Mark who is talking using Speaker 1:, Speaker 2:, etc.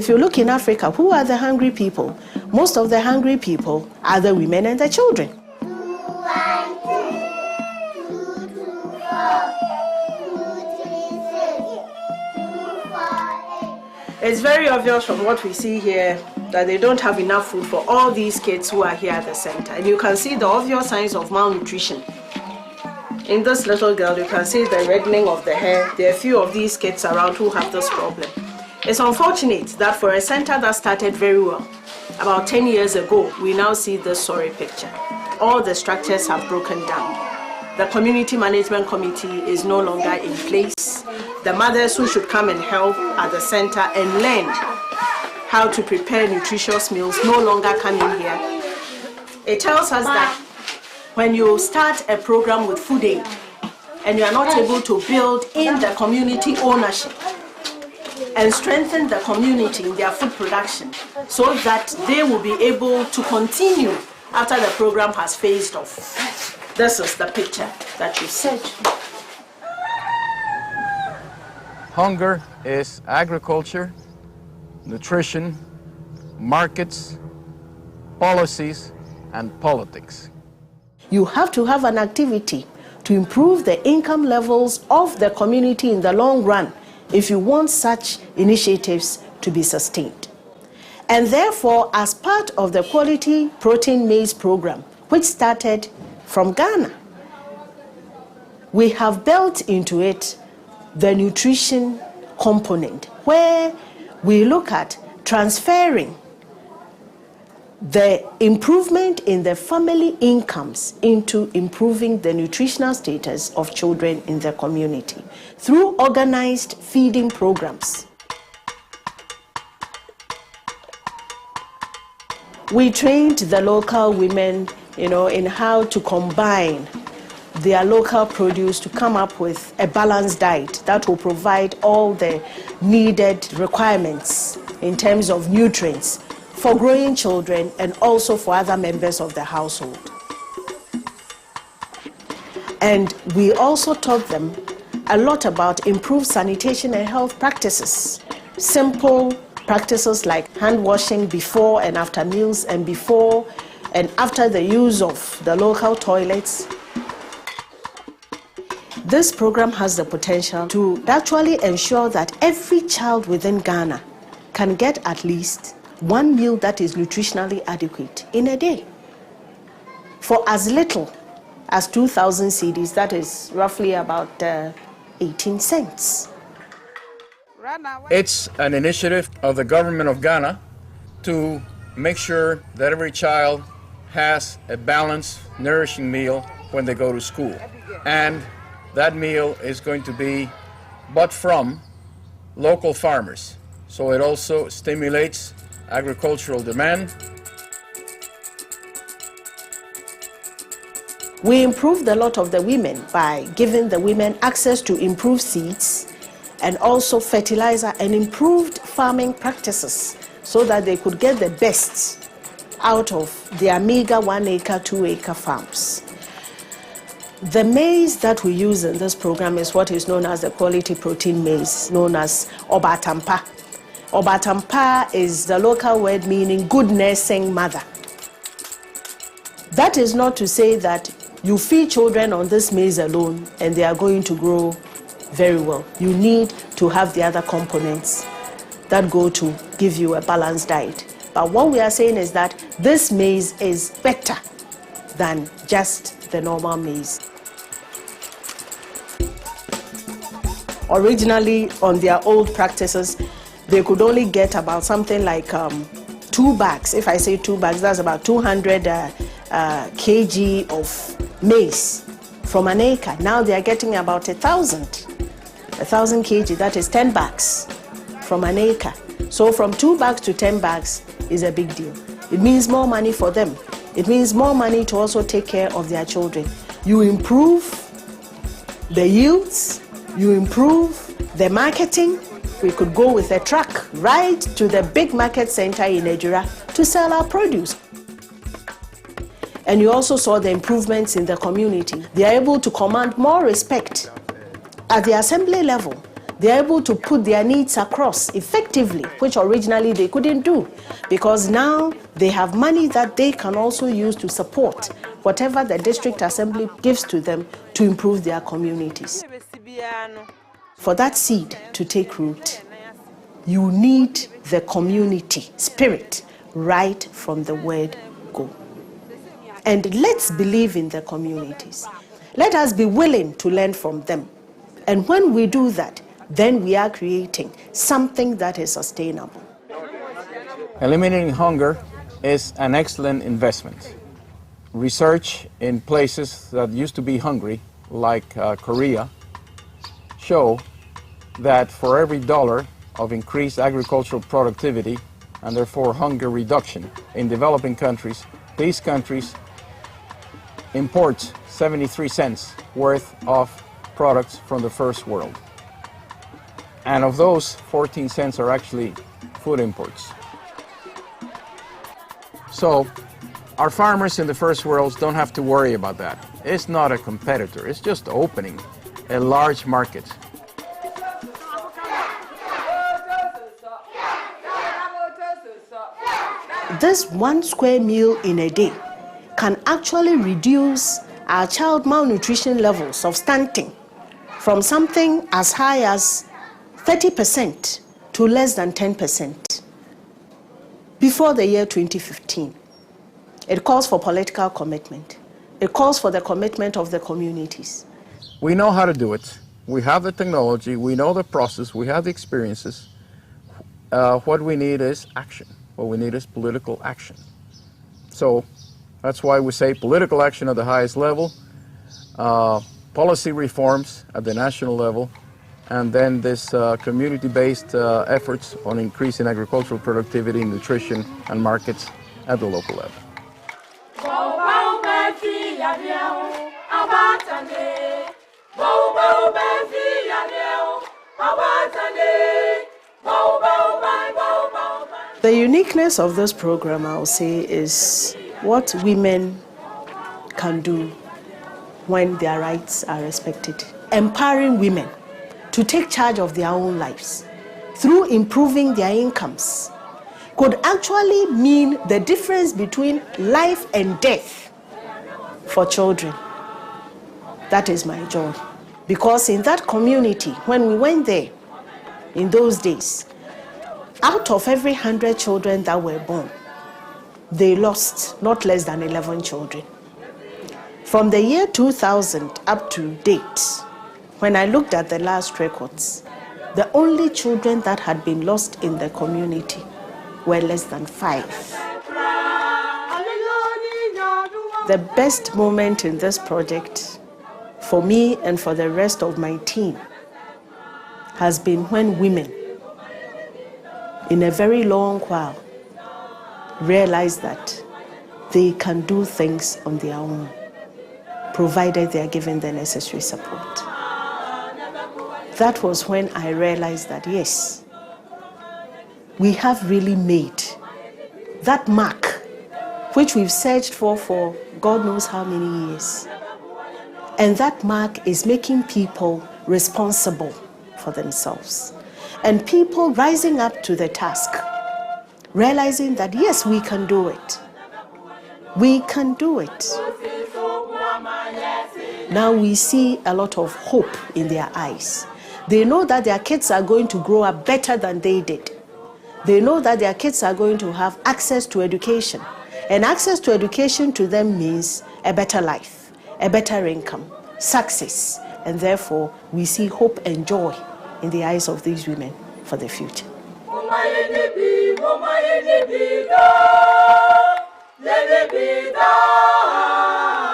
Speaker 1: If you look in Africa, who are the hungry people? Most of the hungry people are the women and the children. It's very obvious from what we see here that they don't have enough food for all these kids who are here at the center. And you can see the obvious signs of malnutrition. In this little girl, you can see the reddening of the hair. There are a few of these kids around who have this problem. It's unfortunate that for a center that started very well, about 10 years ago, we now see this sorry picture. All the structures have broken down. The community management committee is no longer in place. The mothers who should come and help at the center and learn how to prepare nutritious meals no longer come in here. It tells us that when you start a program with food aid and you are not able to build in the community ownership and strengthen the community in their food production so that they will be able to continue after the program has phased off. This is the picture that you said.
Speaker 2: Hunger is agriculture, nutrition, markets, policies, and politics.
Speaker 1: You have to have an activity to improve the income levels of the community in the long run if you want such initiatives to be sustained. And therefore, as part of the Quality Protein Maize Program, which started from Ghana, we have built into it the nutrition component, where we look at transferring the improvement in the family incomes into improving the nutritional status of children in the community through organized feeding programs. We trained the local women, in how to combine their local produce to come up with a balanced diet that will provide all the needed requirements in terms of nutrients for growing children and also for other members of the household. And we also taught them a lot about improved sanitation and health practices. Simple practices like hand washing before and after meals and before and after the use of the local toilets. This program has the potential to actually ensure that every child within Ghana can get at least one meal that is nutritionally adequate in a day. For as little as 2,000 cedis, that is roughly about 18 cents.
Speaker 2: It's an initiative of the government of Ghana to make sure that every child has a balanced, nourishing meal when they go to school. And that meal is going to be bought from local farmers. So it also stimulates agricultural demand.
Speaker 1: We improved a lot of the women by giving the women access to improved seeds and also fertilizer and improved farming practices so that they could get the best out of their meager 1 acre, 2 acre farms. The maize that we use in this program is what is known as the quality protein maize, known as Obatampa. Obatampa is the local word meaning good nursing mother. That is not to say that you feed children on this maize alone and they are going to grow very well. You need to have the other components that go to give you a balanced diet. But what we are saying is that this maize is better than just the normal maize. Originally, on their old practices, they could only get about something like 2 bags. If I say 2 bags, that's about 200 kg of maize from an acre. Now they are getting about 1,000 kg, that is 10 bags from an acre. So from 2 bags to 10 bags is a big deal. It means more money for them. It means more money to also take care of their children. You improve the yields, you improve the marketing. We could go with a truck right to the big market center in Nigeria to sell our produce. And you also saw the improvements in the community. They are able to command more respect. At the assembly level, They're able to put their needs across effectively, which originally they couldn't do, because now they have money that they can also use to support whatever the district assembly gives to them to improve their communities. For that seed to take root, you need the community spirit right from the word go. And let's believe in the communities. Let us be willing to learn from them. And when we do that, then we are creating something that is sustainable.
Speaker 2: Eliminating hunger is an excellent investment. Research in places that used to be hungry, like Korea, show that for every dollar of increased agricultural productivity and therefore hunger reduction in developing countries, these countries import 73 cents worth of products from the first world. And of those, 14 cents are actually food imports. So our farmers in the first world don't have to worry about that. It's not a competitor, it's just opening a large market.
Speaker 1: This 1 square meal in a day can actually reduce our child malnutrition levels of stunting from something as high as 30% to less than 10% before the year 2015. It calls for political commitment. It calls for the commitment of the communities.
Speaker 2: We know how to do it. We have the technology, we know the process, we have the experiences. What we need is action. What we need is political action. So that's why we say political action at the highest level, policy reforms at the national level, and then this community-based efforts on increasing agricultural productivity, nutrition, and markets at the local level.
Speaker 1: The uniqueness of this program, I will say, is what women can do when their rights are respected. Empowering women to take charge of their own lives through improving their incomes could actually mean the difference between life and death for children. That is my joy. Because in that community, when we went there in those days, out of every 100 children that were born, they lost not less than 11 children. From the year 2000 up to date, when I looked at the last records, the only children that had been lost in the community were less than 5. The best moment in this project for me and for the rest of my team has been when women, in a very long while, realize that they can do things on their own, provided they are given the necessary support. That was when I realized that, yes, we have really made that mark, which we've searched for God knows how many years. And that mark is making people responsible for themselves. And people rising up to the task, realizing that, yes, we can do it. We can do it. Now we see a lot of hope in their eyes. They know that their kids are going to grow up better than they did. They know that their kids are going to have access to education. And access to education to them means a better life, a better income, success. And therefore, we see hope and joy in the eyes of these women for the future.
Speaker 3: Let it be done.